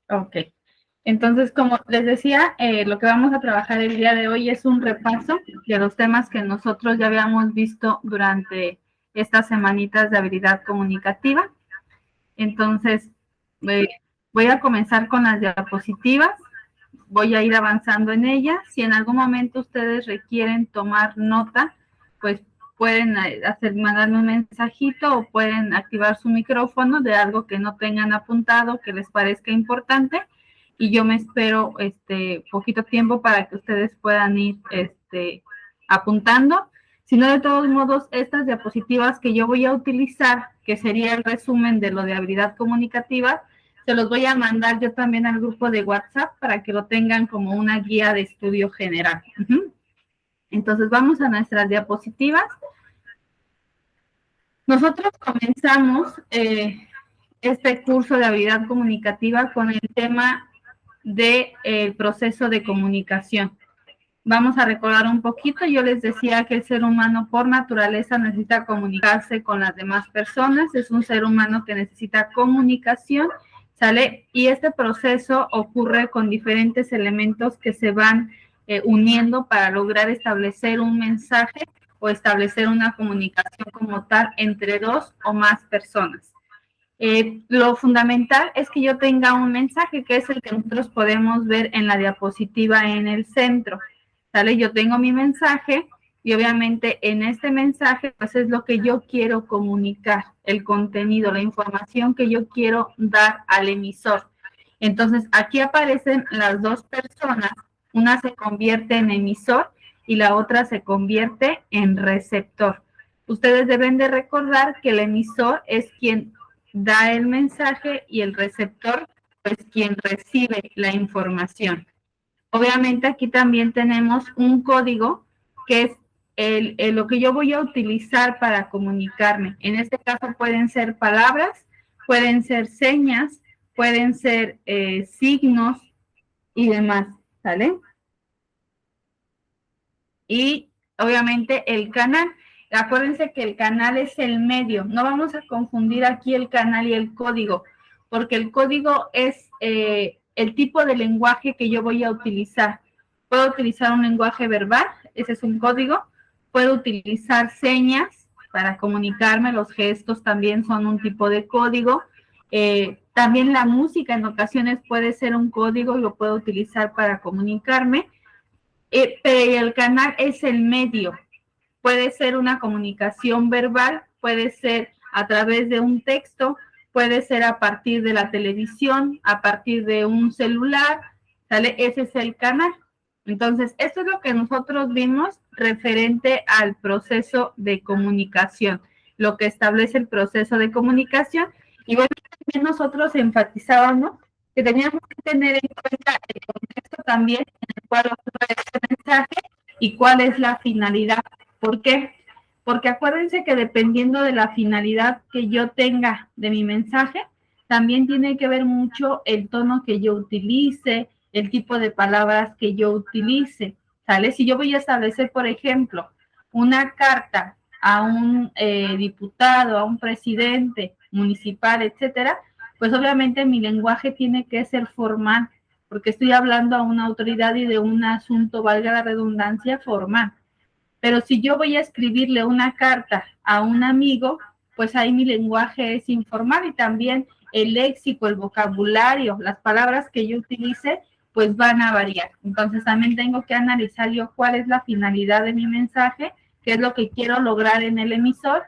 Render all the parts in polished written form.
Ok. Entonces, como les decía, lo que vamos a trabajar el día de hoy es un repaso de los temas que nosotros ya habíamos visto durante estas semanitas de habilidad comunicativa. Entonces, voy a comenzar con las diapositivas, voy a ir avanzando en ellas. Si en algún momento ustedes requieren tomar nota, pues pueden mandarme un mensajito o pueden activar su micrófono de algo que no tengan apuntado, que les parezca importante, y yo me espero poquito tiempo para que ustedes puedan ir apuntando. Si no, de todos modos, estas diapositivas que yo voy a utilizar, que sería el resumen de lo de habilidad comunicativa, se los voy a mandar yo también al grupo de WhatsApp para que lo tengan como una guía de estudio general. Entonces, vamos a nuestras diapositivas. Nosotros comenzamos este curso de habilidad comunicativa con el tema del proceso de comunicación. Vamos a recordar un poquito. Yo les decía que el ser humano por naturaleza necesita comunicarse con las demás personas. Es un ser humano que necesita comunicación, ¿sale? Y este proceso ocurre con diferentes elementos que se van uniendo para lograr establecer un mensaje o establecer una comunicación como tal entre dos o más personas. Lo fundamental es que yo tenga un mensaje, que es el que nosotros podemos ver en la diapositiva en el centro. ¿Sale? Yo tengo mi mensaje y obviamente en este mensaje pues es lo que yo quiero comunicar, el contenido, la información que yo quiero dar al emisor. Entonces aquí aparecen las dos personas, una se convierte en emisor y la otra se convierte en receptor. Ustedes deben de recordar que el emisor es quien da el mensaje y el receptor pues quien recibe la información. Obviamente aquí también tenemos un código que es lo que yo voy a utilizar para comunicarme. En este caso pueden ser palabras, pueden ser señas, pueden ser signos y demás, ¿sale? Y obviamente el canal. Acuérdense que el canal es el medio. No vamos a confundir aquí el canal y el código, porque el código es el tipo de lenguaje que yo voy a utilizar. Puedo utilizar un lenguaje verbal, ese es un código. Puedo utilizar señas para comunicarme, los gestos también son un tipo de código. También la música en ocasiones puede ser un código y lo puedo utilizar para comunicarme. Pero el canal es el medio. Puede ser una comunicación verbal, puede ser a través de un texto, puede ser a partir de la televisión, a partir de un celular, ¿sale? Ese es el canal. Entonces, esto es lo que nosotros vimos referente al proceso de comunicación, lo que establece el proceso de comunicación. Y bueno, también nosotros enfatizábamos que teníamos que tener en cuenta el contexto también en el cual ocurre este mensaje y cuál es la finalidad. ¿Por qué? Porque acuérdense que dependiendo de la finalidad que yo tenga de mi mensaje, también tiene que ver mucho el tono que yo utilice, el tipo de palabras que yo utilice, ¿sale? Si yo voy a establecer, por ejemplo, una carta a un diputado, a un presidente municipal, etcétera, pues obviamente mi lenguaje tiene que ser formal, porque estoy hablando a una autoridad y de un asunto, valga la redundancia, formal. Pero si yo voy a escribirle una carta a un amigo, pues ahí mi lenguaje es informal y también el léxico, el vocabulario, las palabras que yo utilice, pues van a variar. Entonces también tengo que analizar yo cuál es la finalidad de mi mensaje, qué es lo que quiero lograr en el emisor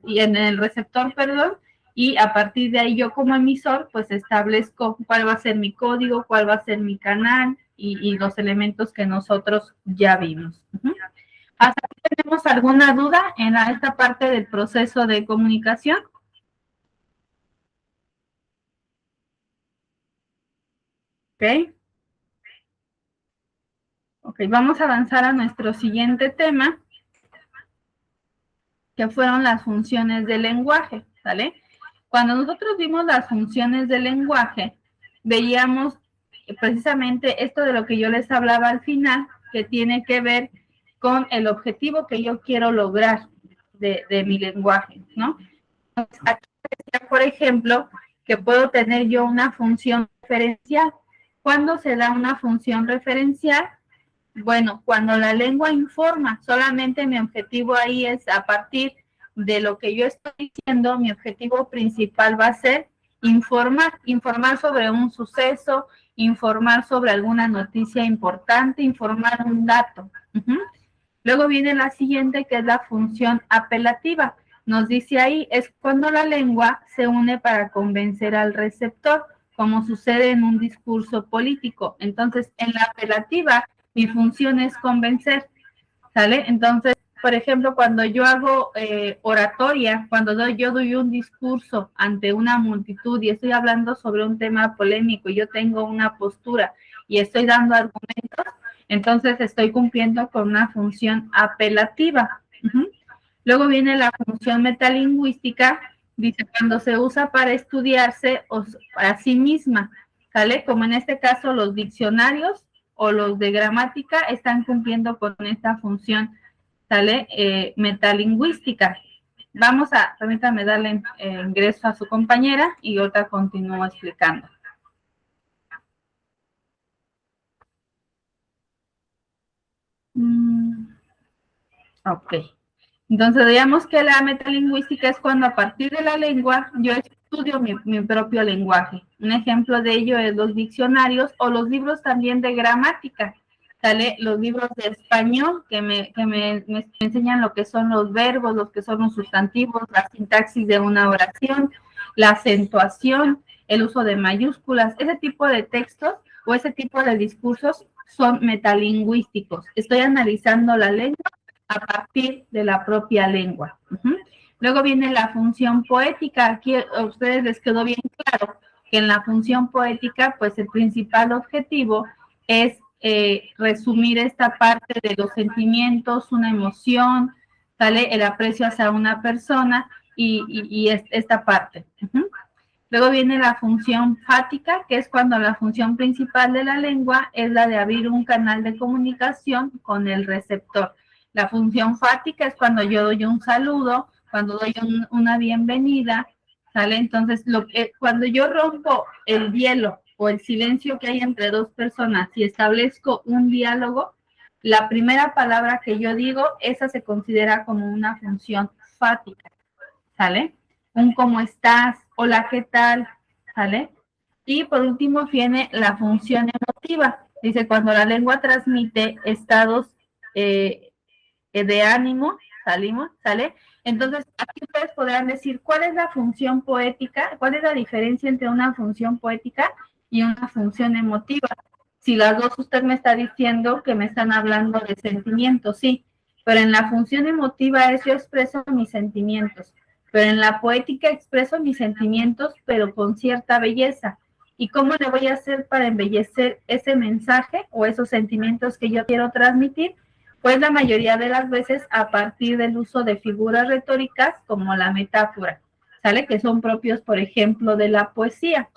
y en el receptor, perdón, y a partir de ahí yo como emisor, pues establezco cuál va a ser mi código, cuál va a ser mi canal y los elementos que nosotros ya vimos. ¿Hasta aquí tenemos alguna duda en esta parte del proceso de comunicación? Ok. Ok, vamos a avanzar a nuestro siguiente tema, que fueron las funciones del lenguaje, ¿vale? Cuando nosotros vimos las funciones del lenguaje, veíamos precisamente esto de lo que yo les hablaba al final, que tiene que ver con el objetivo que yo quiero lograr de mi lenguaje, ¿no? Entonces, aquí decía, por ejemplo, que puedo tener yo una función referencial. ¿Cuándo se da una función referencial? Bueno, cuando la lengua informa, solamente mi objetivo ahí es a partir de lo que yo estoy diciendo, mi objetivo principal va a ser informar sobre un suceso, informar sobre alguna noticia importante, informar un dato. Luego viene la siguiente, que es la función apelativa. Nos dice ahí, es cuando la lengua se une para convencer al receptor, como sucede en un discurso político. Entonces, en la apelativa, mi función es convencer, ¿sale? Entonces, por ejemplo, cuando yo hago oratoria, cuando yo doy un discurso ante una multitud y estoy hablando sobre un tema polémico, y yo tengo una postura y estoy dando argumentos, entonces estoy cumpliendo con una función apelativa. Luego viene la función metalingüística, dice cuando se usa para estudiarse a sí misma, ¿sale? Como en este caso los diccionarios o los de gramática están cumpliendo con esta función, ¿sale? Metalingüística. Permítame darle ingreso a su compañera y otra continúo explicando. Ok. Entonces, digamos que la metalingüística es cuando a partir de la lengua yo estudio mi propio lenguaje. Un ejemplo de ello es los diccionarios o los libros también de gramática. ¿Sale? Los libros de español que me enseñan lo que son los verbos, los que son los sustantivos, la sintaxis de una oración, la acentuación, el uso de mayúsculas. Ese tipo de textos o ese tipo de discursos son metalingüísticos. Estoy analizando la lengua a partir de la propia lengua. Luego viene la función poética. Aquí a ustedes les quedó bien claro que en la función poética, pues el principal objetivo es resumir esta parte de los sentimientos, una emoción, ¿sale? El aprecio hacia una persona y esta parte. Luego viene la función fática, que es cuando la función principal de la lengua es la de abrir un canal de comunicación con el receptor. La función fática es cuando yo doy un saludo, cuando doy una bienvenida, ¿sale? Entonces, cuando yo rompo el hielo o el silencio que hay entre dos personas y establezco un diálogo, la primera palabra que yo digo, esa se considera como una función fática, ¿sale? Un ¿cómo estás? Hola, ¿qué tal? ¿Sale? Y por último viene la función emotiva. Dice, cuando la lengua transmite estados de ánimo, ¿sale? Entonces, aquí ustedes podrán decir, ¿cuál es la función poética? ¿Cuál es la diferencia entre una función poética y una función emotiva? Si las dos usted me está diciendo que me están hablando de sentimientos, sí, pero en la función emotiva es yo expreso mis sentimientos, pero en la poética expreso mis sentimientos, pero con cierta belleza. ¿Y cómo le voy a hacer para embellecer ese mensaje o esos sentimientos que yo quiero transmitir? Pues la mayoría de las veces a partir del uso de figuras retóricas como la metáfora, ¿sale? Que son propios, por ejemplo, de la poesía.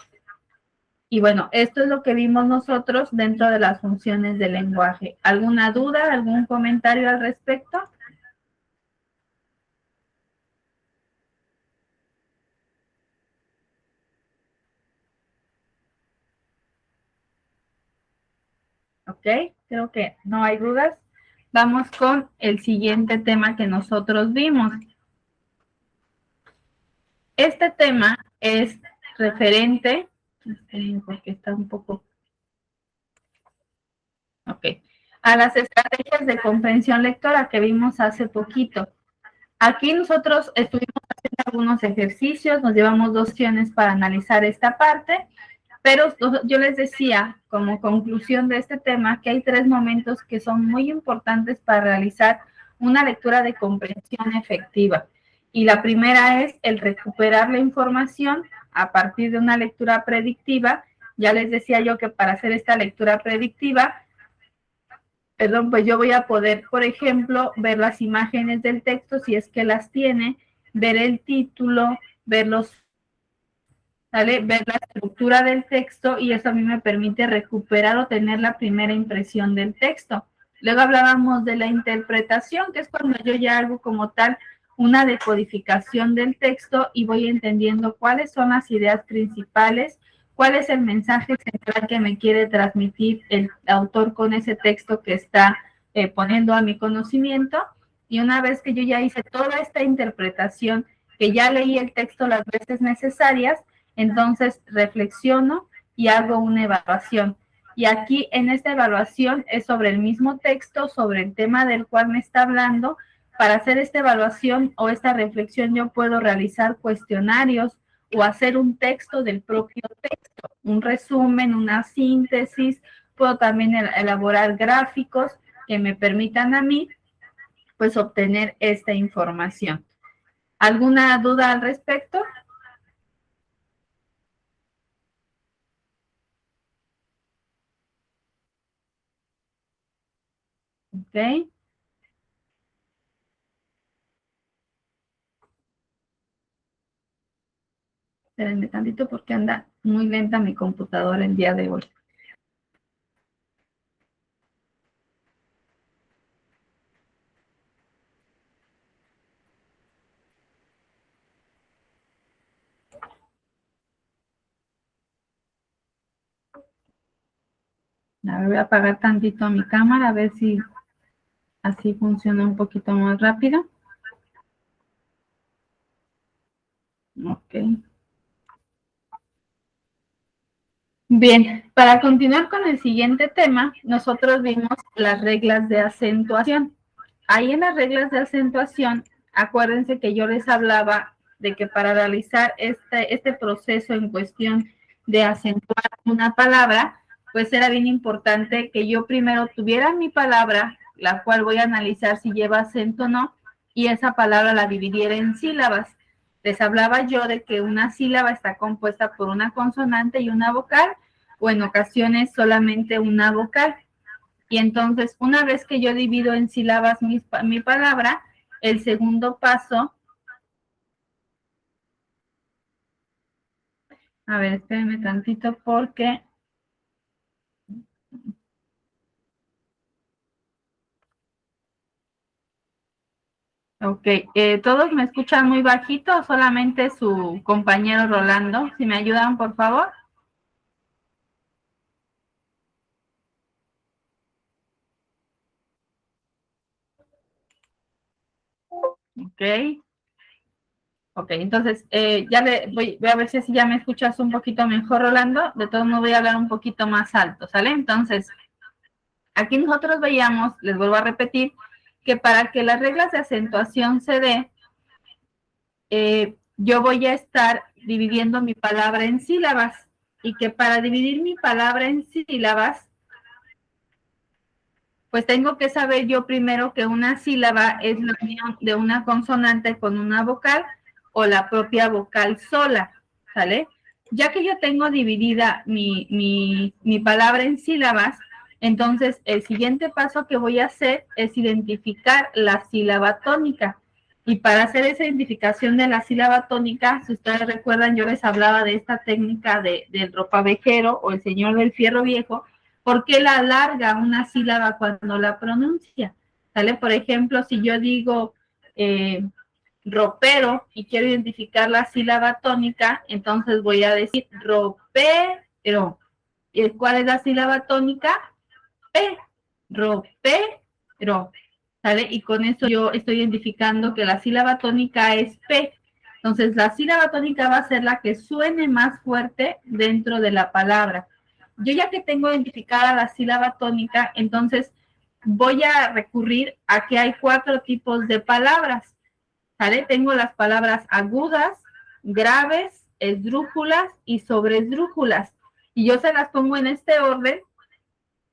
Y bueno, esto es lo que vimos nosotros dentro de las funciones del lenguaje. ¿Alguna duda, algún comentario al respecto? Ok, creo que no hay dudas. Vamos con el siguiente tema que nosotros vimos. Este tema es referente, porque está un poco... Ok, a las estrategias de comprensión lectora que vimos hace poquito. Aquí nosotros estuvimos haciendo algunos ejercicios, nos llevamos 2 opciones para analizar esta parte, pero yo les decía, como conclusión de este tema, que hay 3 momentos que son muy importantes para realizar una lectura de comprensión efectiva. Y la primera es el recuperar la información a partir de una lectura predictiva. Ya les decía yo que para hacer esta lectura predictiva, pues yo voy a poder, por ejemplo, ver las imágenes del texto, si es que las tiene, ver el título, ver la estructura del texto, y eso a mí me permite recuperar o tener la primera impresión del texto. Luego hablábamos de la interpretación, que es cuando yo ya hago como tal una decodificación del texto y voy entendiendo cuáles son las ideas principales, cuál es el mensaje central que me quiere transmitir el autor con ese texto que está poniendo a mi conocimiento. Y una vez que yo ya hice toda esta interpretación, que ya leí el texto las veces necesarias, entonces reflexiono y hago una evaluación. Y aquí en esta evaluación es sobre el mismo texto, sobre el tema del cual me está hablando. Para hacer esta evaluación o esta reflexión yo puedo realizar cuestionarios o hacer un texto del propio texto, un resumen, una síntesis. Puedo también elaborar gráficos que me permitan a mí pues obtener esta información. ¿Alguna duda al respecto? Ok. Espérenme tantito porque anda muy lenta mi computadora el día de hoy. A ver, voy a apagar tantito mi cámara a ver si así funciona un poquito más rápido. Ok. Bien, para continuar con el siguiente tema, nosotros vimos las reglas de acentuación. Ahí en las reglas de acentuación, acuérdense que yo les hablaba de que para realizar este proceso en cuestión de acentuar una palabra, pues era bien importante que yo primero tuviera mi palabra, la cual voy a analizar si lleva acento o no, y esa palabra la dividiera en sílabas. Les hablaba yo de que una sílaba está compuesta por una consonante y una vocal, o en ocasiones solamente una vocal. Y entonces, una vez que yo divido en sílabas mi palabra, el segundo paso, a ver, espérenme tantito porque, ok, ¿todos me escuchan muy bajito o solamente su compañero Rolando? Si me ayudan, por favor. Ok, ok, entonces ya voy a ver si así ya me escuchas un poquito mejor, Rolando. De todos modos voy a hablar un poquito más alto, ¿sale? Entonces, aquí nosotros veíamos, les vuelvo a repetir, que para que las reglas de acentuación se dé, yo voy a estar dividiendo mi palabra en sílabas y que para dividir mi palabra en sílabas, pues tengo que saber yo primero que una sílaba es la unión de una consonante con una vocal o la propia vocal sola, ¿sale? Ya que yo tengo dividida mi palabra en sílabas, entonces el siguiente paso que voy a hacer es identificar la sílaba tónica. Y para hacer esa identificación de la sílaba tónica, si ustedes recuerdan, yo les hablaba de esta técnica del ropavejero o el señor del fierro viejo. ¿Por qué la alarga una sílaba cuando la pronuncia? ¿Sale? Por ejemplo, si yo digo ropero y quiero identificar la sílaba tónica, entonces voy a decir ropero. ¿Y cuál es la sílaba tónica? P, ropero. ¿Sale? Y con eso yo estoy identificando que la sílaba tónica es P. Entonces, la sílaba tónica va a ser la que suene más fuerte dentro de la palabra. Yo ya que tengo identificada la sílaba tónica, entonces voy a recurrir a que hay 4 tipos de palabras. ¿Sale? Tengo las palabras agudas, graves, esdrújulas y sobresdrújulas. Y yo se las pongo en este orden.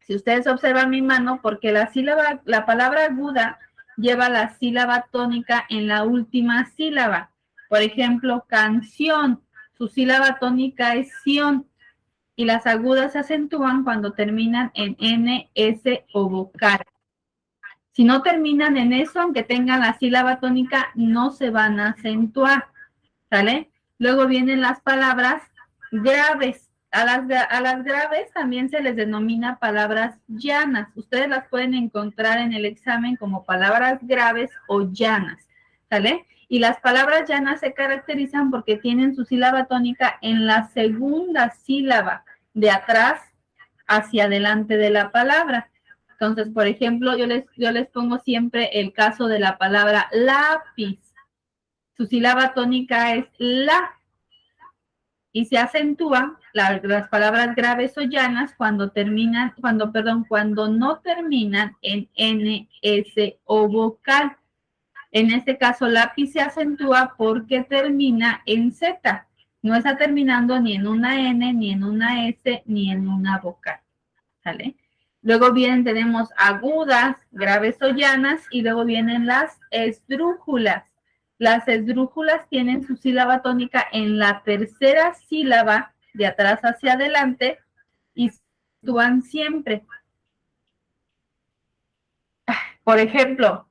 Si ustedes observan mi mano, porque la palabra aguda lleva la sílaba tónica en la última sílaba. Por ejemplo, canción, su sílaba tónica es sion, y las agudas se acentúan cuando terminan en N, S o vocal. Si no terminan en eso, aunque tengan la sílaba tónica, no se van a acentuar, ¿sale? Luego vienen las palabras graves. A las graves también se les denomina palabras llanas. Ustedes las pueden encontrar en el examen como palabras graves o llanas, ¿sale? Y las palabras llanas se caracterizan porque tienen su sílaba tónica en la segunda sílaba de atrás hacia adelante de la palabra. Entonces, por ejemplo, yo les pongo siempre el caso de la palabra lápiz. Su sílaba tónica es la y se acentúa las palabras graves o llanas cuando no terminan en N, S o vocal. En este caso, lápiz se acentúa porque termina en Z. No está terminando ni en una N, ni en una S, ni en una vocal. ¿Sale? Luego tenemos agudas, graves o llanas, y luego vienen las esdrújulas. Las esdrújulas tienen su sílaba tónica en la tercera sílaba de atrás hacia adelante y se acentúan siempre. Por ejemplo,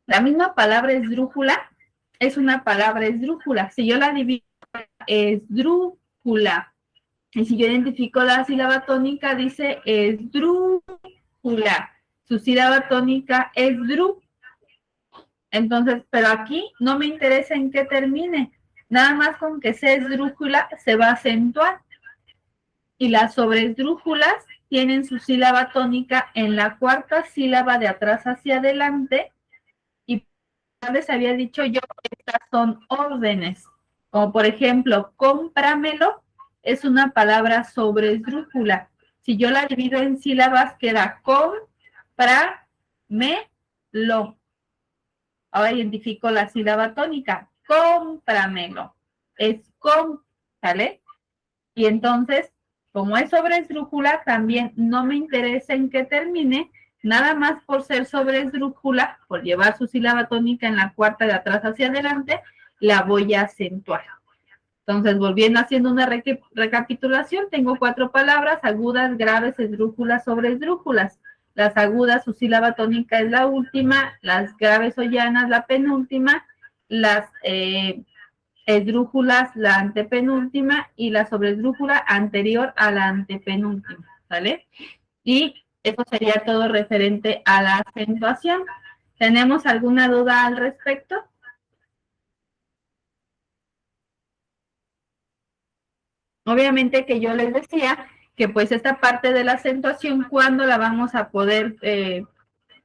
la misma palabra esdrújula es una palabra esdrújula. Si yo la divido, esdrújula. Y si yo identifico la sílaba tónica, dice esdrújula. Su sílaba tónica es dru. Entonces, pero aquí no me interesa en qué termine. Nada más con que sea esdrújula se va a acentuar. Y las sobresdrújulas tienen su sílaba tónica en la cuarta sílaba de atrás hacia adelante. Y les había dicho yo, estas son órdenes. Como por ejemplo, cómpramelo es una palabra sobresdrújula. Si yo la divido en sílabas, queda cómpramelo. Ahora identifico la sílaba tónica. Cómpramelo. Es ¿sale? Y entonces, como es sobresdrújula, también no me interesa en qué termine, nada más por ser sobresdrújula, por llevar su sílaba tónica en la cuarta de atrás hacia adelante, la voy a acentuar. Entonces, volviendo haciendo una recapitulación, tengo 4 palabras: agudas, graves, esdrújulas, sobresdrújulas. Las agudas, su sílaba tónica es la última, las graves o llanas, la penúltima, las esdrújulas, la antepenúltima, y la sobresdrújula anterior a la antepenúltima, ¿vale? Y eso sería todo referente a la acentuación. ¿Tenemos alguna duda al respecto? Obviamente que yo les decía que pues esta parte de la acentuación, ¿cuándo la vamos a poder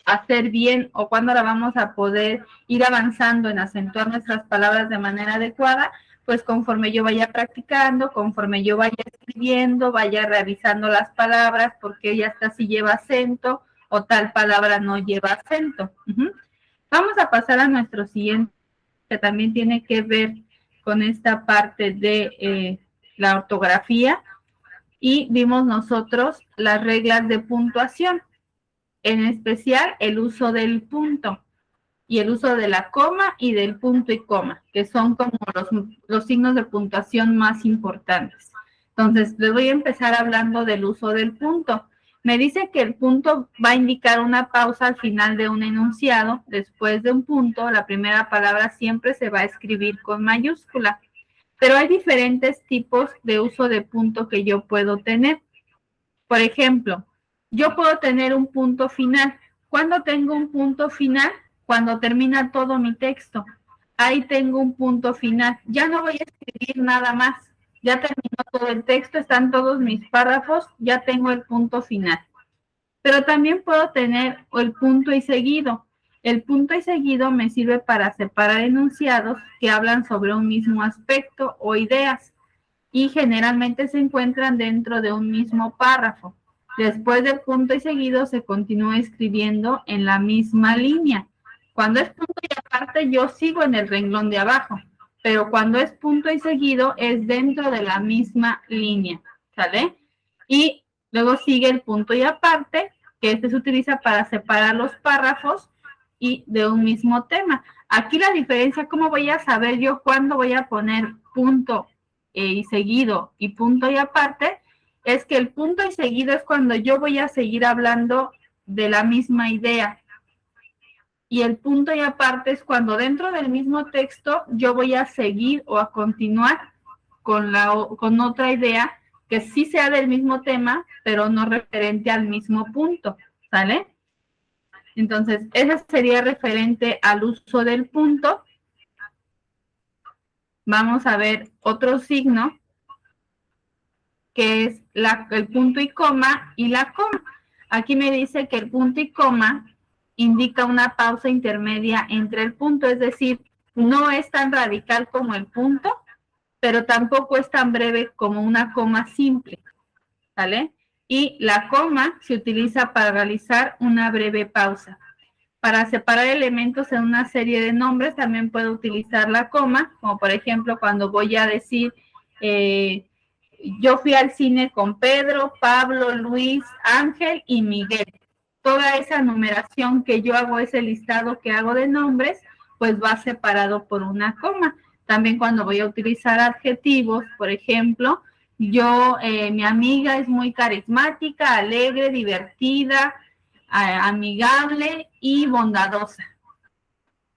hacer bien o cuándo la vamos a poder ir avanzando en acentuar nuestras palabras de manera adecuada? Pues conforme yo vaya practicando, conforme yo vaya escribiendo, vaya revisando las palabras, porque ella hasta si lleva acento o tal palabra no lleva acento. Vamos a pasar a nuestro siguiente, que también tiene que ver con esta parte de la ortografía, y vimos nosotros las reglas de puntuación, en especial el uso del punto y el uso de la coma y del punto y coma, que son como los signos de puntuación más importantes. Entonces, les voy a empezar hablando del uso del punto. Me dice que el punto va a indicar una pausa al final de un enunciado. Después de un punto, la primera palabra siempre se va a escribir con mayúscula. Pero hay diferentes tipos de uso de punto que yo puedo tener. Por ejemplo, yo puedo tener un punto final. ¿Cuándo tengo un punto final? Cuando termina todo mi texto. Ahí tengo un punto final. Ya no voy a escribir nada más. Ya terminó todo el texto, están todos mis párrafos, ya tengo el punto final. Pero también puedo tener el punto y seguido. El punto y seguido me sirve para separar enunciados que hablan sobre un mismo aspecto o ideas y generalmente se encuentran dentro de un mismo párrafo. Después del punto y seguido se continúa escribiendo en la misma línea. Cuando es punto y aparte, yo sigo en el renglón de abajo, pero cuando es punto y seguido es dentro de la misma línea, ¿sale? Y luego sigue el punto y aparte, que este se utiliza para separar los párrafos y de un mismo tema. Aquí la diferencia, ¿cómo voy a saber yo cuándo voy a poner punto y seguido y punto y aparte? Es que el punto y seguido es cuando yo voy a seguir hablando de la misma idea. Y el punto y aparte es cuando dentro del mismo texto yo voy a seguir o a continuar con otra idea que sí sea del mismo tema, pero no referente al mismo punto, ¿sale? Entonces, eso sería referente al uso del punto. vamos a ver otro signo, que es el punto y coma y la coma. Aquí me dice que el punto y coma indica una pausa intermedia entre el punto, es decir, no es tan radical como el punto, pero tampoco es tan breve como una coma simple, ¿vale? Y la coma se utiliza para realizar una breve pausa. Para separar elementos en una serie de nombres también puedo utilizar la coma, como por ejemplo cuando voy a decir yo fui al cine con Pedro, Pablo, Luis, Ángel y Miguel. Toda esa numeración que yo hago, ese listado que hago de nombres, pues va separado por una coma. También cuando voy a utilizar adjetivos, por ejemplo, mi amiga es muy carismática, alegre, divertida, amigable y bondadosa.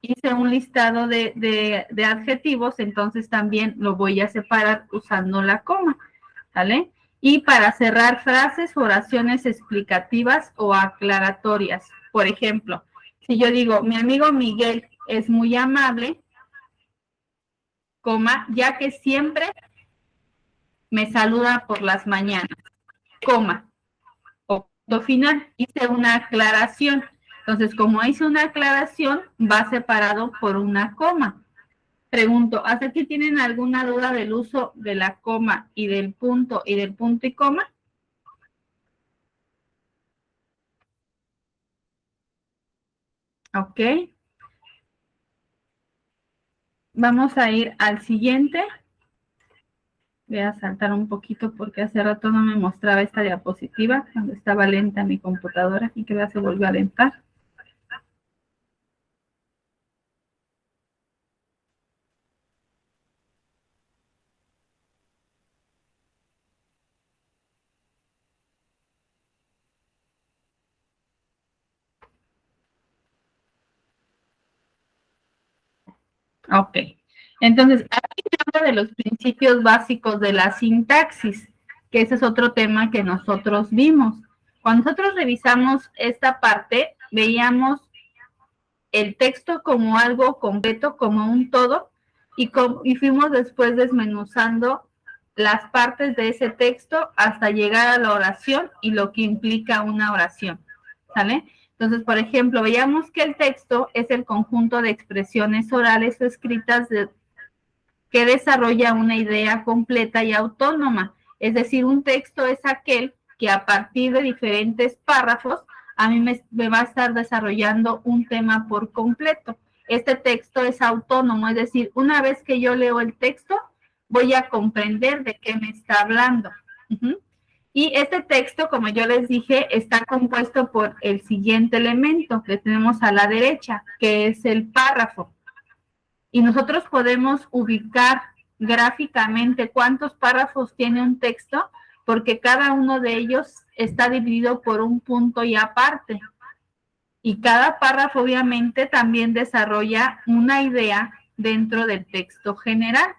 Hice un listado de adjetivos, entonces también lo voy a separar usando la coma, ¿vale? Y para cerrar frases, oraciones explicativas o aclaratorias. Por ejemplo, si yo digo, mi amigo Miguel es muy amable, coma, ya que siempre me saluda por las mañanas, coma, o punto final, hice una aclaración. Entonces, como hice una aclaración, va separado por una coma. Pregunto, ¿hasta aquí tienen alguna duda del uso de la coma y del punto y coma? Ok. Vamos a ir al siguiente. Voy a saltar un poquito porque hace rato no me mostraba esta diapositiva cuando estaba lenta mi computadora y que ya se volvió a alentar. Ok. Entonces, aquí habla de los principios básicos de la sintaxis, que ese es otro tema que nosotros vimos. Cuando nosotros revisamos esta parte, veíamos el texto como algo completo, como un todo, y fuimos después desmenuzando las partes de ese texto hasta llegar a la oración y lo que implica una oración, ¿sale? Entonces, por ejemplo, veíamos que el texto es el conjunto de expresiones orales o escritas que desarrolla una idea completa y autónoma. Es decir, un texto es aquel que a partir de diferentes párrafos a mí me va a estar desarrollando un tema por completo. Este texto es autónomo, es decir, una vez que yo leo el texto, voy a comprender de qué me está hablando. Y este texto, como yo les dije, está compuesto por el siguiente elemento que tenemos a la derecha, que es el párrafo. Y nosotros podemos ubicar gráficamente cuántos párrafos tiene un texto, porque cada uno de ellos está dividido por un punto y aparte. Y cada párrafo obviamente también desarrolla una idea dentro del texto general.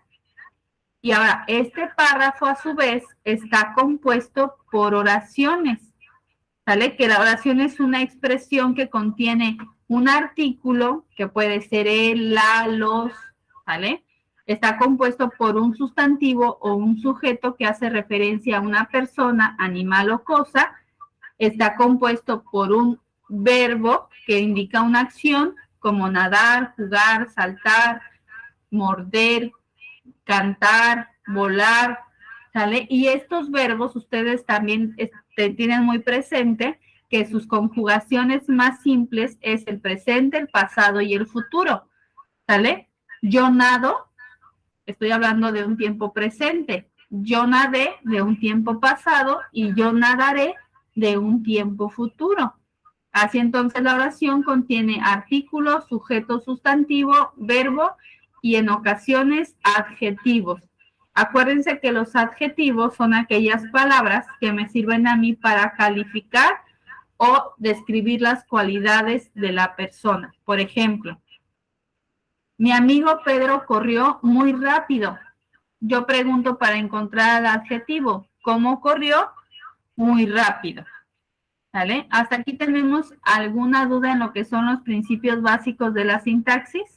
Y ahora, este párrafo a su vez está compuesto por oraciones, ¿sale? Que la oración es una expresión que contiene un artículo, que puede ser el, la, los, ¿vale? Está compuesto por un sustantivo o un sujeto que hace referencia a una persona, animal o cosa. Está compuesto por un verbo que indica una acción, como nadar, jugar, saltar, morder, cantar, volar, ¿sale? Y estos verbos ustedes también tienen muy presente que sus conjugaciones más simples es el presente, el pasado y el futuro, ¿sale? Yo nado, estoy hablando de un tiempo presente. Yo nadé de un tiempo pasado y yo nadaré de un tiempo futuro. Así entonces la oración contiene artículo, sujeto, sustantivo, verbo y en ocasiones adjetivos. Acuérdense que los adjetivos son aquellas palabras que me sirven a mí para calificar o describir las cualidades de la persona. Por ejemplo, mi amigo Pedro corrió muy rápido. Yo pregunto para encontrar el adjetivo. ¿Cómo corrió? Muy rápido. ¿Vale? ¿Hasta aquí tenemos alguna duda en lo que son los principios básicos de la sintaxis?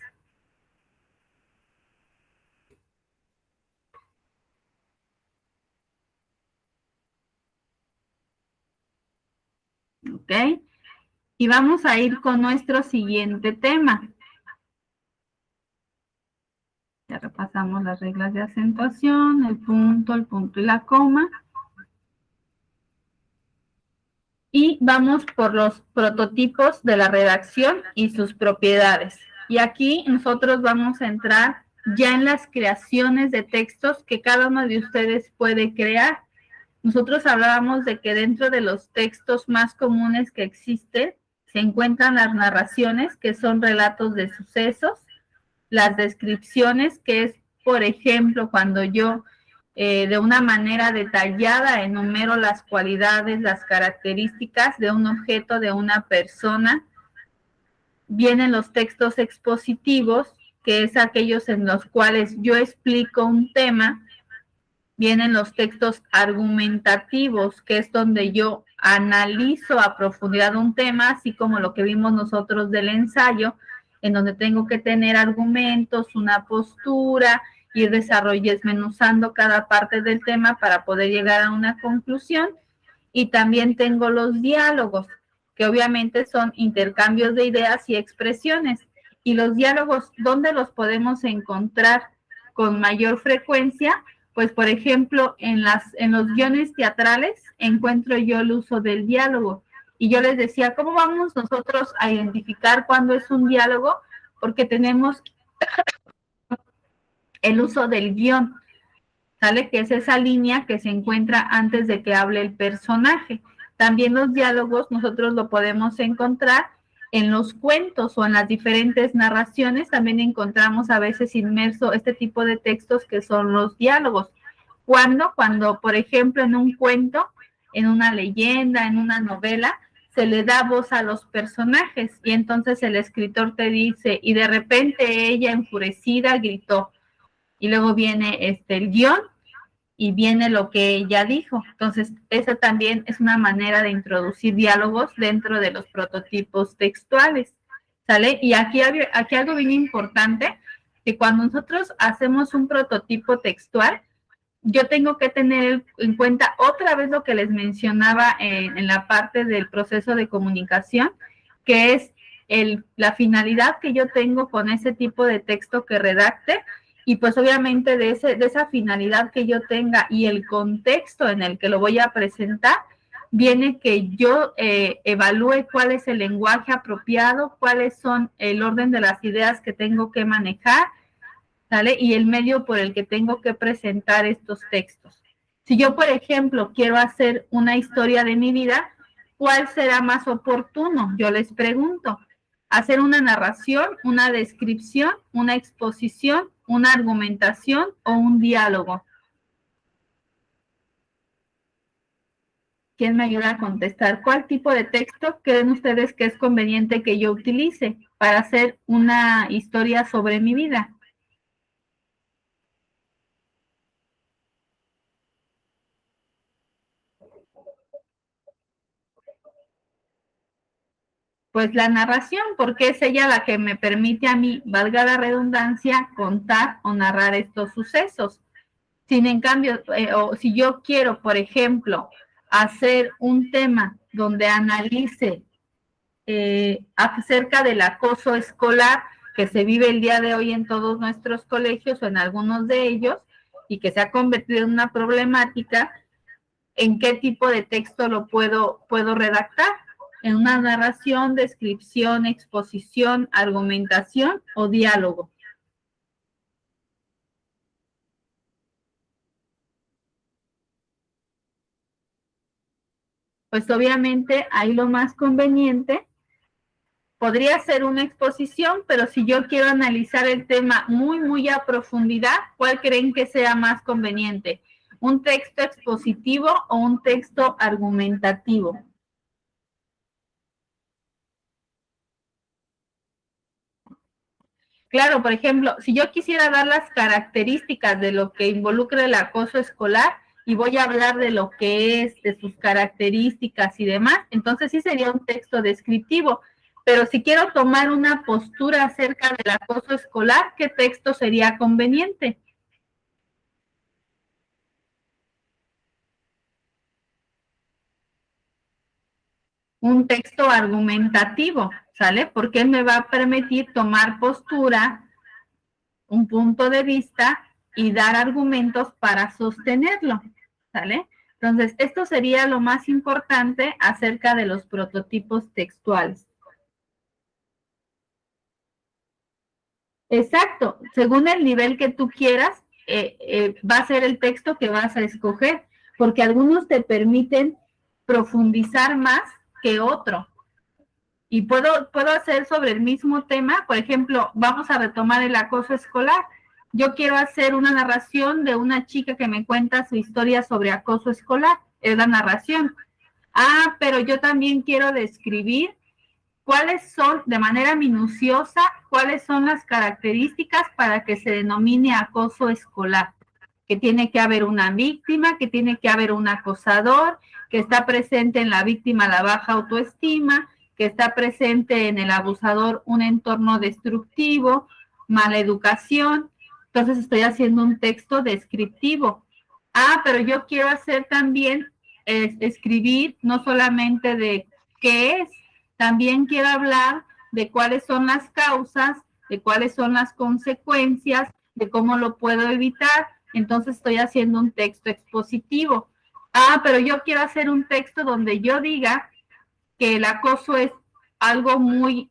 ¿ok? Y vamos a ir con nuestro siguiente tema. Ya repasamos las reglas de acentuación, el punto y la coma. Y vamos por los prototipos de la redacción y sus propiedades. Y aquí nosotros vamos a entrar ya en las creaciones de textos que cada uno de ustedes puede crear. Nosotros hablábamos de que dentro de los textos más comunes que existen se encuentran las narraciones, que son relatos de sucesos, las descripciones, que es, por ejemplo, cuando yo de una manera detallada enumero las cualidades, las características de un objeto, de una persona. Vienen los textos expositivos, que es aquellos en los cuales yo explico un tema. Vienen los textos argumentativos, que es donde yo analizo a profundidad un tema, así como lo que vimos nosotros del ensayo, en donde tengo que tener argumentos, una postura, ir desmenuzando cada parte del tema para poder llegar a una conclusión. Y también tengo los diálogos, que obviamente son intercambios de ideas y expresiones. Y los diálogos, ¿dónde los podemos encontrar con mayor frecuencia? Pues, por ejemplo, en los guiones teatrales encuentro yo el uso del diálogo. Y yo les decía, ¿cómo vamos nosotros a identificar cuándo es un diálogo? Porque tenemos el uso del guión, ¿sale? Que es esa línea que se encuentra antes de que hable el personaje. También los diálogos nosotros lo podemos encontrar en los cuentos o en las diferentes narraciones. También encontramos a veces inmerso este tipo de textos que son los diálogos. Cuando, por ejemplo, en un cuento, en una leyenda, en una novela, se le da voz a los personajes y entonces el escritor te dice, y de repente ella enfurecida gritó, y luego viene el guión y viene lo que ella dijo. Entonces, esa también es una manera de introducir diálogos dentro de los prototipos textuales, ¿sale? Y aquí algo bien importante, que cuando nosotros hacemos un prototipo textual, yo tengo que tener en cuenta otra vez lo que les mencionaba en la parte del proceso de comunicación, que es la finalidad que yo tengo con ese tipo de texto que redacte, y pues obviamente de esa finalidad que yo tenga y el contexto en el que lo voy a presentar, viene que yo evalúe cuál es el lenguaje apropiado, cuáles son el orden de las ideas que tengo que manejar, ¿sale? Y el medio por el que tengo que presentar estos textos. Si yo, por ejemplo, quiero hacer una historia de mi vida, ¿cuál será más oportuno? Yo les pregunto. ¿Hacer una narración, una descripción, una exposición, una argumentación o un diálogo? ¿Quién me ayuda a contestar? ¿Cuál tipo de texto creen ustedes que es conveniente que yo utilice para hacer una historia sobre mi vida? Pues la narración, porque es ella la que me permite a mí, valga la redundancia, contar o narrar estos sucesos. Sin en cambio, o si yo quiero, por ejemplo, hacer un tema donde analice acerca del acoso escolar que se vive el día de hoy en todos nuestros colegios o en algunos de ellos, y que se ha convertido en una problemática, ¿en qué tipo de texto lo puedo redactar? ¿En una narración, descripción, exposición, argumentación o diálogo? Pues obviamente ahí lo más conveniente podría ser una exposición, pero si yo quiero analizar el tema muy a profundidad, ¿cuál creen que sea más conveniente? ¿Un texto expositivo o un texto argumentativo? Claro, por ejemplo, si yo quisiera dar las características de lo que involucra el acoso escolar y voy a hablar de lo que es, de sus características y demás, entonces sí sería un texto descriptivo. Pero si quiero tomar una postura acerca del acoso escolar, ¿qué texto sería conveniente? un texto argumentativo, ¿sale? Porque me va a permitir tomar postura, un punto de vista y dar argumentos para sostenerlo, ¿sale? Entonces, esto sería lo más importante acerca de los prototipos textuales. Exacto, según el nivel que tú quieras, va a ser el texto que vas a escoger, porque algunos te permiten profundizar más que otro. Y puedo hacer sobre el mismo tema, por ejemplo, vamos a retomar el acoso escolar. Yo quiero hacer una narración de una chica que me cuenta su historia sobre acoso escolar, es la narración. Ah, pero yo también quiero describir cuáles son, de manera minuciosa, cuáles son las características para que se denomine acoso escolar. Que tiene que haber una víctima, que tiene que haber un acosador, que está presente en la víctima la baja autoestima, que está presente en el abusador un entorno destructivo, mala educación. Entonces estoy haciendo un texto descriptivo. Ah, pero yo quiero hacer también, escribir no solamente de qué es, también quiero hablar de cuáles son las causas, de cuáles son las consecuencias, de cómo lo puedo evitar. Entonces estoy haciendo un texto expositivo. Ah, pero yo quiero hacer un texto donde yo diga que el acoso es algo muy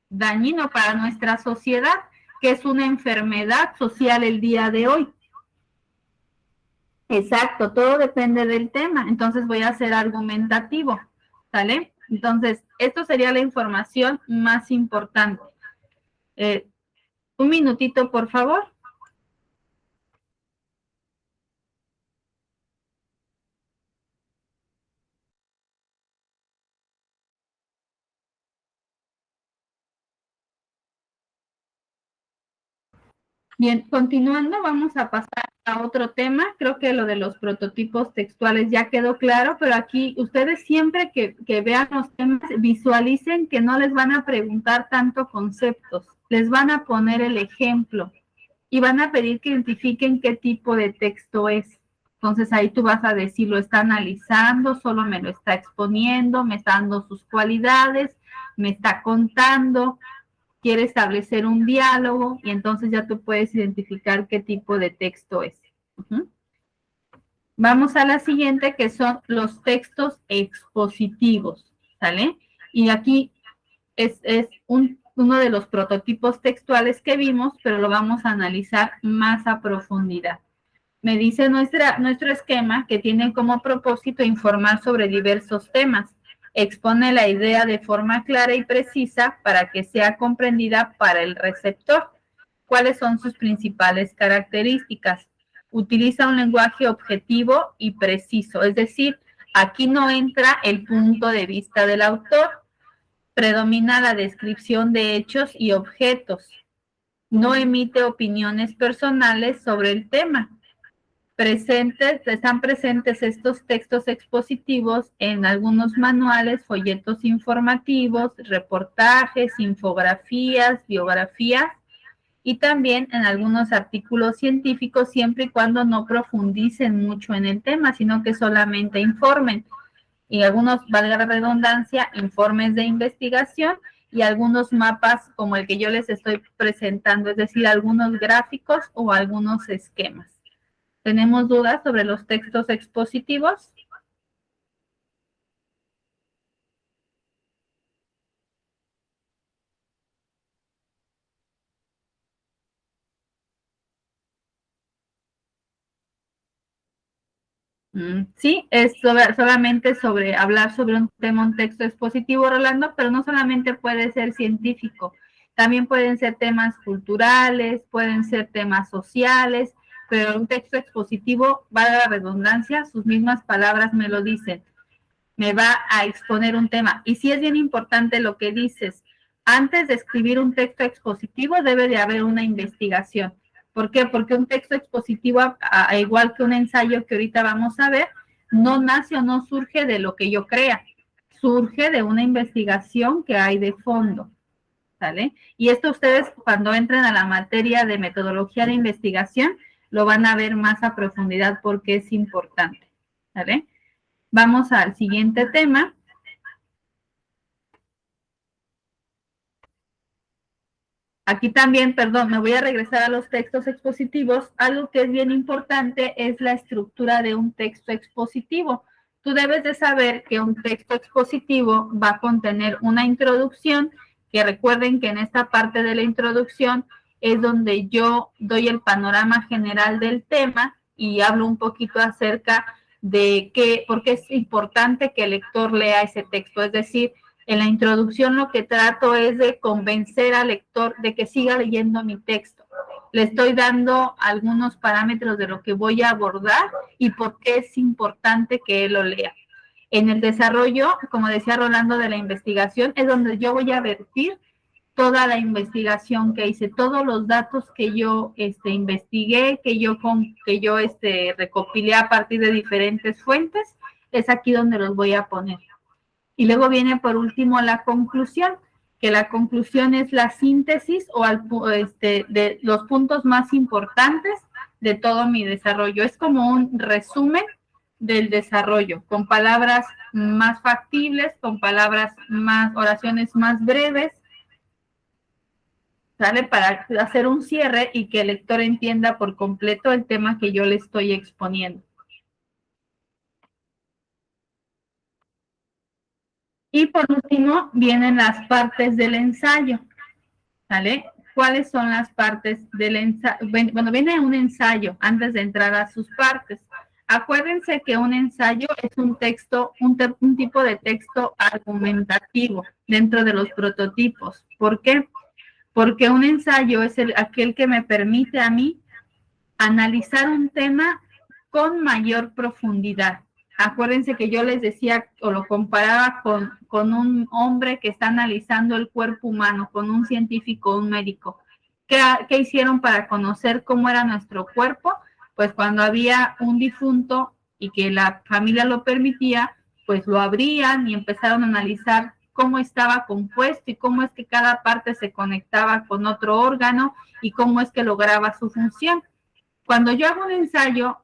dañino para nuestra sociedad, que es una enfermedad social el día de hoy. Exacto, todo depende del tema. Entonces voy a ser argumentativo, ¿sale? Entonces, esto sería la información más importante. Un minutito, por favor. Bien, continuando, vamos a pasar a otro tema. Creo que lo de los prototipos textuales ya quedó claro, pero aquí ustedes siempre que vean los temas, visualicen que no les van a preguntar tanto conceptos, les van a poner el ejemplo y van a pedir que identifiquen qué tipo de texto es. Entonces ahí tú vas a decir, lo está analizando, solo me lo está exponiendo, me está dando sus cualidades, me está contando, quiere establecer un diálogo y entonces ya tú puedes identificar qué tipo de texto es. Vamos a la siguiente, que son los textos expositivos, ¿sale? Y aquí es uno de los prototipos textuales que vimos, pero lo vamos a analizar más a profundidad. Me dice nuestro esquema que tiene como propósito informar sobre diversos temas. Expone la idea de forma clara y precisa para que sea comprendida para el receptor. ¿Cuáles son sus principales características? Utiliza un lenguaje objetivo y preciso, es decir, aquí no entra el punto de vista del autor. Predomina la descripción de hechos y objetos. No emite opiniones personales sobre el tema. Están presentes estos textos expositivos en algunos manuales, folletos informativos, reportajes, infografías, biografías y también en algunos artículos científicos, siempre y cuando no profundicen mucho en el tema, sino que solamente informen. Y algunos, valga la redundancia, informes de investigación y algunos mapas como el que yo les estoy presentando, es decir, algunos gráficos o algunos esquemas. ¿Tenemos dudas sobre los textos expositivos? Sí, es solamente sobre hablar sobre un tema, un texto expositivo, Rolando, pero no solamente puede ser científico, también pueden ser temas culturales, pueden ser temas sociales, pero un texto expositivo, valga la redundancia, sus mismas palabras me lo dicen, me va a exponer un tema. Y sí es bien importante lo que dices, antes de escribir un texto expositivo debe de haber una investigación. ¿Por qué? Porque un texto expositivo, igual que un ensayo que ahorita vamos a ver, no nace o no surge de lo que yo crea, surge de una investigación que hay de fondo, ¿sale? Y esto ustedes cuando entren a la materia de metodología de investigación lo van a ver más a profundidad porque es importante, ¿sale? Vamos al siguiente tema. Aquí también, perdón, me voy a regresar a los textos expositivos. Algo que es bien importante es la estructura de un texto expositivo. Tú debes de saber que un texto expositivo va a contener una introducción, que recuerden que en esta parte de la introducción es donde yo doy el panorama general del tema y hablo un poquito acerca de por qué es importante que el lector lea ese texto. Es decir, en la introducción lo que trato es de convencer al lector de que siga leyendo mi texto. Le estoy dando algunos parámetros de lo que voy a abordar y por qué es importante que él lo lea. En el desarrollo, como decía Rolando, de la investigación, es donde yo voy a vertir toda la investigación que hice, todos los datos que yo investigué, que yo recopilé a partir de diferentes fuentes, es aquí donde los voy a poner. Y luego viene por último la conclusión, que la conclusión es la síntesis de los puntos más importantes de todo mi desarrollo. Es como un resumen del desarrollo, con palabras más factibles, con palabras más, oraciones más breves, ¿sale? Para hacer un cierre y que el lector entienda por completo el tema que yo le estoy exponiendo. Y por último, vienen las partes del ensayo, ¿vale? ¿Cuáles son las partes del ensayo? Bueno, viene un ensayo antes de entrar a sus partes. Acuérdense que un ensayo es un texto, un tipo de texto argumentativo dentro de los prototipos. ¿Por qué? Porque un ensayo es aquel que me permite a mí analizar un tema con mayor profundidad. Acuérdense que yo les decía o lo comparaba con un hombre que está analizando el cuerpo humano, con un científico, un médico. ¿Qué hicieron para conocer cómo era nuestro cuerpo? Pues cuando había un difunto y que la familia lo permitía, pues lo abrían y empezaron a analizar cómo estaba compuesto y cómo es que cada parte se conectaba con otro órgano y cómo es que lograba su función. Cuando yo hago un ensayo,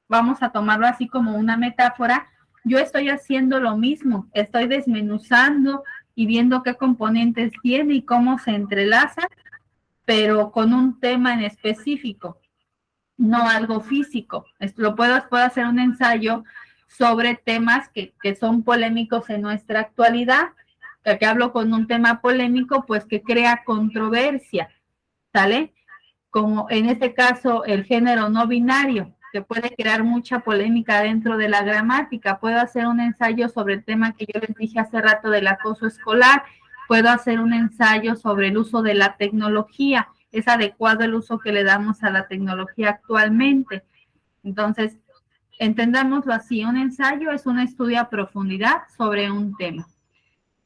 vamos a tomarlo así como una metáfora, yo estoy haciendo lo mismo, estoy desmenuzando y viendo qué componentes tiene y cómo se entrelazan, pero con un tema en específico, no algo físico. Puedo hacer un ensayo sobre temas que son polémicos en nuestra actualidad, que hablo con un tema polémico, pues que crea controversia, ¿sale? Como en este caso el género no binario, que puede crear mucha polémica dentro de la gramática. Puedo hacer un ensayo sobre el tema que yo les dije hace rato del acoso escolar, puedo hacer un ensayo sobre el uso de la tecnología, es adecuado el uso que le damos a la tecnología actualmente. Entonces, entendámoslo así, un ensayo es un estudio a profundidad sobre un tema.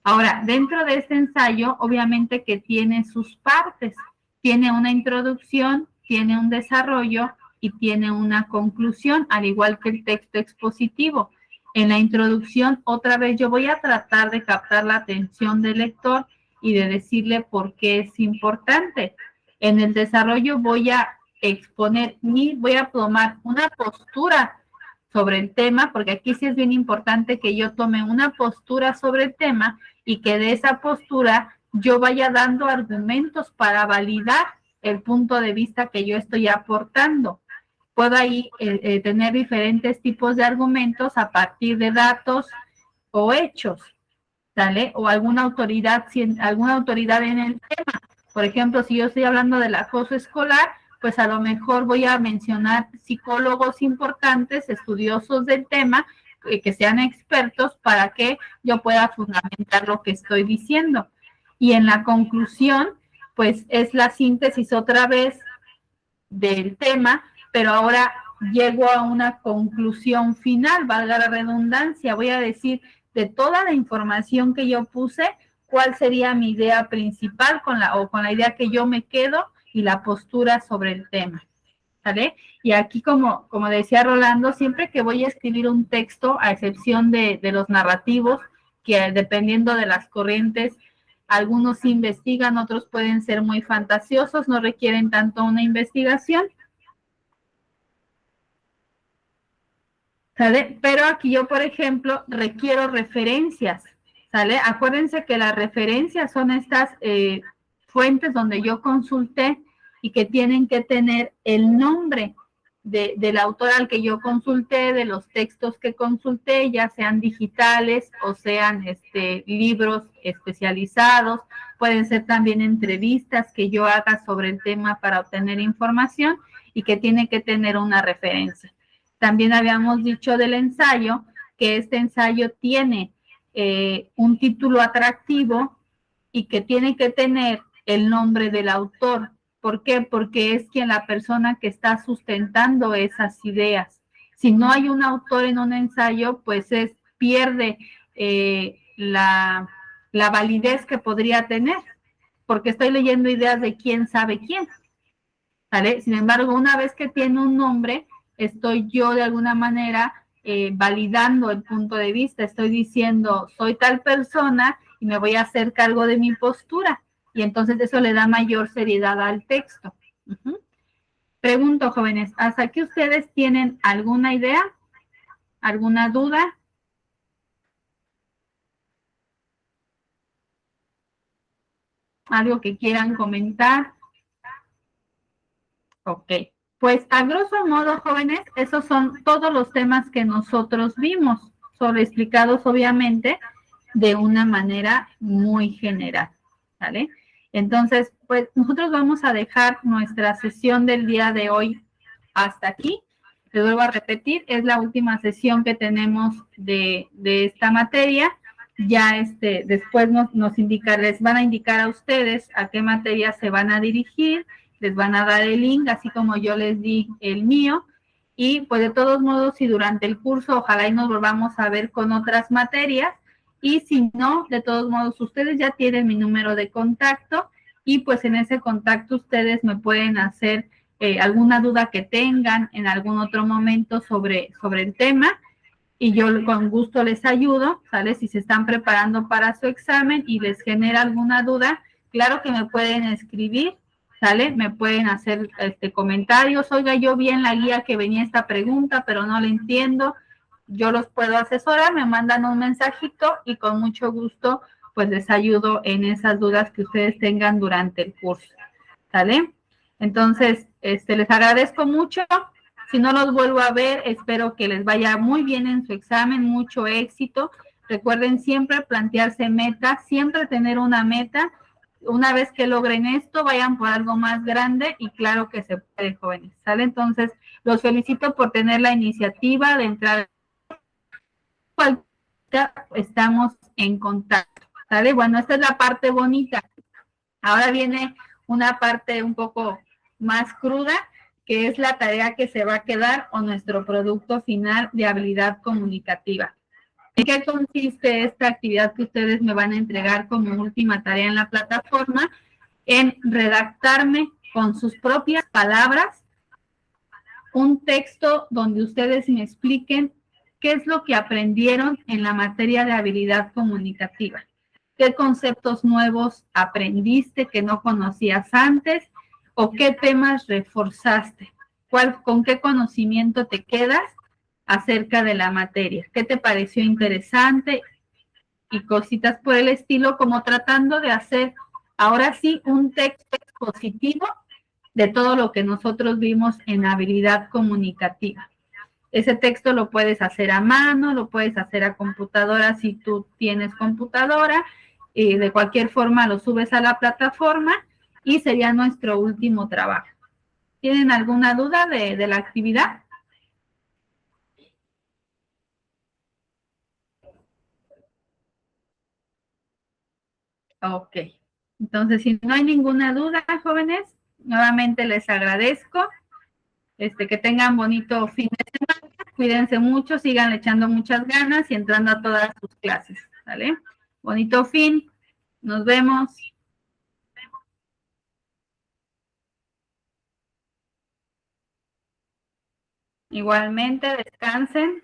Ahora, dentro de este ensayo, obviamente que tiene sus partes. Tiene una introducción, tiene un desarrollo y tiene una conclusión, al igual que el texto expositivo. En la introducción, otra vez yo voy a tratar de captar la atención del lector y de decirle por qué es importante. En el desarrollo voy a exponer voy a tomar una postura sobre el tema, porque aquí sí es bien importante que yo tome una postura sobre el tema y que de esa postura yo vaya dando argumentos para validar el punto de vista que yo estoy aportando. Puedo ahí tener diferentes tipos de argumentos a partir de datos o hechos, ¿sale? O alguna autoridad en el tema. Por ejemplo, si yo estoy hablando del acoso escolar, pues a lo mejor voy a mencionar psicólogos importantes, estudiosos del tema, que sean expertos para que yo pueda fundamentar lo que estoy diciendo. Y en la conclusión, pues es la síntesis otra vez del tema, pero ahora llego a una conclusión final, valga la redundancia, voy a decir de toda la información que yo puse, cuál sería mi idea principal con la idea que yo me quedo y la postura sobre el tema. ¿Vale? Y aquí, como decía Rolando, siempre que voy a escribir un texto, a excepción de los narrativos, que dependiendo de las corrientes, algunos investigan, otros pueden ser muy fantasiosos, no requieren tanto una investigación. ¿Sale? Pero aquí yo, por ejemplo, requiero referencias, ¿sale? Acuérdense que las referencias son estas fuentes donde yo consulté y que tienen que tener el nombre del autor al que yo consulté, de los textos que consulté, ya sean digitales o sean libros especializados, pueden ser también entrevistas que yo haga sobre el tema para obtener información y que tiene que tener una referencia. También habíamos dicho del ensayo, que este ensayo tiene un título atractivo y que tiene que tener el nombre del autor. ¿Por qué? Porque es quien la persona que está sustentando esas ideas. Si no hay un autor en un ensayo, pues pierde la validez que podría tener, porque estoy leyendo ideas de quién sabe quién. ¿Vale? Sin embargo, una vez que tiene un nombre, estoy yo de alguna manera validando el punto de vista, estoy diciendo, soy tal persona y me voy a hacer cargo de mi postura. Y entonces eso le da mayor seriedad al texto. Pregunto, jóvenes, ¿hasta aquí ustedes tienen alguna idea? ¿Alguna duda? ¿Algo que quieran comentar? Ok. Pues a grosso modo, jóvenes, esos son todos los temas que nosotros vimos, solo explicados obviamente de una manera muy general, ¿vale? Entonces, pues nosotros vamos a dejar nuestra sesión del día de hoy hasta aquí. Les vuelvo a repetir, es la última sesión que tenemos de esta materia. Ya después les van a indicar a ustedes a qué materia se van a dirigir, les van a dar el link, así como yo les di el mío. Y pues de todos modos, si durante el curso ojalá y nos volvamos a ver con otras materias, y si no, de todos modos, ustedes ya tienen mi número de contacto y pues en ese contacto ustedes me pueden hacer alguna duda que tengan en algún otro momento sobre el tema y yo con gusto les ayudo, ¿sale? Si se están preparando para su examen y les genera alguna duda, claro que me pueden escribir, ¿sale? Me pueden hacer comentarios, oiga, yo vi en la guía que venía esta pregunta, pero no la entiendo, yo los puedo asesorar, me mandan un mensajito y con mucho gusto pues les ayudo en esas dudas que ustedes tengan durante el curso, ¿sale? Entonces, les agradezco mucho. Si no los vuelvo a ver, espero que les vaya muy bien en su examen, mucho éxito. Recuerden siempre plantearse metas, siempre tener una meta. Una vez que logren esto, vayan por algo más grande y claro que se puede, jóvenes, ¿sale? Entonces, los felicito por tener la iniciativa de entrar. Estamos en contacto, ¿sale? Bueno, esta es la parte bonita. Ahora viene una parte un poco más cruda, que es la tarea que se va a quedar o nuestro producto final de habilidad comunicativa. ¿En qué consiste esta actividad que ustedes me van a entregar como última tarea en la plataforma? En redactarme con sus propias palabras un texto donde ustedes me expliquen qué es lo que aprendieron en la materia de habilidad comunicativa. ¿Qué conceptos nuevos aprendiste que no conocías antes? ¿O qué temas reforzaste? ¿Con qué conocimiento te quedas acerca de la materia? ¿Qué te pareció interesante? Y cositas por el estilo, como tratando de hacer ahora sí un texto expositivo de todo lo que nosotros vimos en habilidad comunicativa. Ese texto lo puedes hacer a mano, lo puedes hacer a computadora si tú tienes computadora, de cualquier forma lo subes a la plataforma y sería nuestro último trabajo. ¿Tienen alguna duda de la actividad? Ok. Entonces, si no hay ninguna duda, jóvenes, nuevamente les agradezco. Que tengan bonito fin de semana, cuídense mucho, sigan echando muchas ganas y entrando a todas sus clases, ¿vale? Bonito fin, nos vemos. Igualmente, descansen.